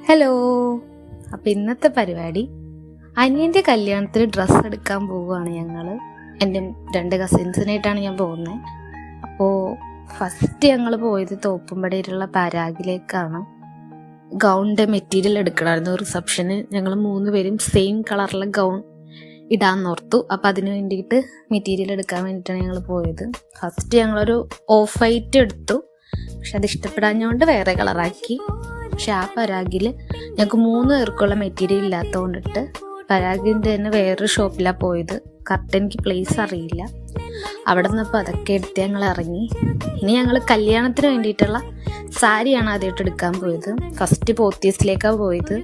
Hello. അപ്പം ഇന്നത്തെ പരിപാടി അനിയൻ്റെ കല്യാണത്തിന് ഡ്രസ്സ് എടുക്കാൻ പോവുകയാണ് ഞങ്ങൾ. എൻ്റെ 2 കസിൻസിനായിട്ടാണ് ഞാൻ പോകുന്നത്. അപ്പോൾ ഫസ്റ്റ് ഞങ്ങൾ പോയത് തോപ്പുംപടിയിലുള്ള പരാഗിലേക്കാണ്. ഗൗണിൻ്റെ മെറ്റീരിയൽ എടുക്കണമായിരുന്നു. റിസപ്ഷന് ഞങ്ങൾ 3 പേരും സെയിം കളറിലെ ഗൗൺ ഇടാൻ ഓർത്തു. അപ്പം അതിന് വേണ്ടിയിട്ട് മെറ്റീരിയൽ എടുക്കാൻ വേണ്ടിയിട്ടാണ് ഞങ്ങൾ പോയത്. ഫസ്റ്റ് ഞങ്ങളൊരു ഓഫ് വൈറ്റ് എടുത്തു, പക്ഷെ അത് ഇഷ്ടപ്പെടാഞ്ഞുകൊണ്ട് വേറെ കളറാക്കി. പക്ഷെ ആ പരാഗിൽ ഞങ്ങൾക്ക് 3 പേർക്കുള്ള മെറ്റീരിയൽ ഇല്ലാത്തത് കൊണ്ടിട്ട് പരാഗിൻ്റെ തന്നെ വേറൊരു ഷോപ്പിലാണ് പോയത്. കറക്റ്റ് എനിക്ക് പ്ലേസ് അറിയില്ല. അവിടെ നിന്നപ്പോൾ അതൊക്കെ എടുത്ത് ഞങ്ങൾ ഇറങ്ങി. ഇനി ഞങ്ങൾ കല്യാണത്തിന് വേണ്ടിയിട്ടുള്ള സാരിയാണ് ആദ്യമായിട്ട് എടുക്കാൻ പോയത്. ഫസ്റ്റ് പോത്തീസിലേക്കാണ് പോയത്.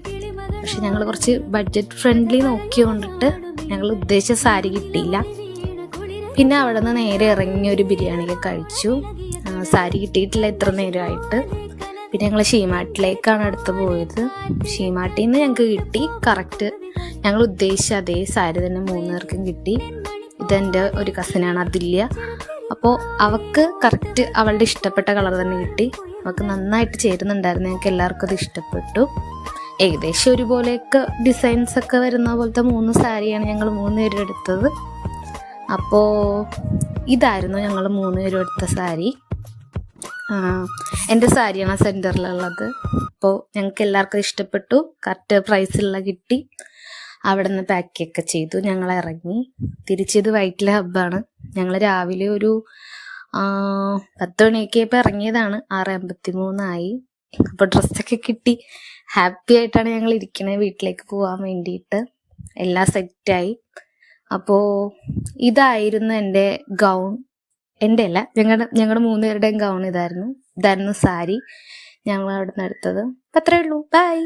പക്ഷെ ഞങ്ങൾ കുറച്ച് ബഡ്ജറ്റ് ഫ്രണ്ട്ലി നോക്കിക്കൊണ്ടിട്ട് ഞങ്ങൾ ഉദ്ദേശിച്ച സാരി കിട്ടിയില്ല. പിന്നെ അവിടെ നിന്ന് നേരെ ഇറങ്ങി ഒരു ബിരിയാണിയൊക്കെ കഴിച്ചു. സാരി കിട്ടിയിട്ടില്ല ഇത്ര നേരമായിട്ട്. പിന്നെ ഞങ്ങൾ ഷീമാട്ടിലേക്കാണ് അടുത്ത് പോയത്. ഷീമാട്ടിൽ നിന്ന് ഞങ്ങൾക്ക് കിട്ടി കറക്റ്റ് ഞങ്ങൾ ഉദ്ദേശിച്ച അതേ സാരി തന്നെ 3 പേർക്കും കിട്ടി. ഇതെൻ്റെ ഒരു കസിനാണ്, അതില്ല. അപ്പോൾ അവൾക്ക് കറക്റ്റ് അവളുടെ ഇഷ്ടപ്പെട്ട കളർ തന്നെ കിട്ടി. അവൾക്ക് നന്നായിട്ട് ചേരുന്നുണ്ടായിരുന്നു. ഞങ്ങൾക്ക് എല്ലാവർക്കും അത് ഇഷ്ടപ്പെട്ടു. ഏകദേശം ഒരുപോലെയൊക്കെ ഡിസൈൻസൊക്കെ വരുന്ന പോലത്തെ 3 സാരിയാണ് ഞങ്ങൾ 3 പേരും എടുത്തത്. അപ്പോൾ ഇതായിരുന്നു ഞങ്ങൾ 3 പേരും എടുത്ത സാരി. എൻ്റെ സാരിയാണ് സെൻറ്ററിലുള്ളത്. അപ്പോൾ ഞങ്ങൾക്ക് എല്ലാവർക്കും ഇഷ്ടപ്പെട്ടു. കറക്റ്റ് പ്രൈസിലുള്ള കിട്ടി. അവിടെ നിന്ന് പാക്കൊക്കെ ചെയ്തു. ഞങ്ങൾ ഇറങ്ങി. തിരിച്ചത് വൈറ്റില ഹബ്ബാണ്. ഞങ്ങൾ രാവിലെ ഒരു 10 മണിയൊക്കെ ഇപ്പോൾ ഇറങ്ങിയതാണ്. 6:53 അപ്പോൾ ഡ്രസ്സൊക്കെ കിട്ടി. ഹാപ്പി ആയിട്ടാണ് ഞങ്ങൾ ഇരിക്കണത് വീട്ടിലേക്ക് പോകാൻ വേണ്ടിയിട്ട്. എല്ലാം സെറ്റായി. അപ്പോൾ ഇതായിരുന്നു എൻ്റെ ഗൗൺ. എൻ്റെ അല്ല, ഞങ്ങളുടെ 3 പേരുടെയും ഗൗൺ ഇതായിരുന്നു സാരി ഞങ്ങൾ അവിടെ നിന്ന് എടുത്തത്. അപ്പം അത്രയേ ഉള്ളൂ. ബൈ.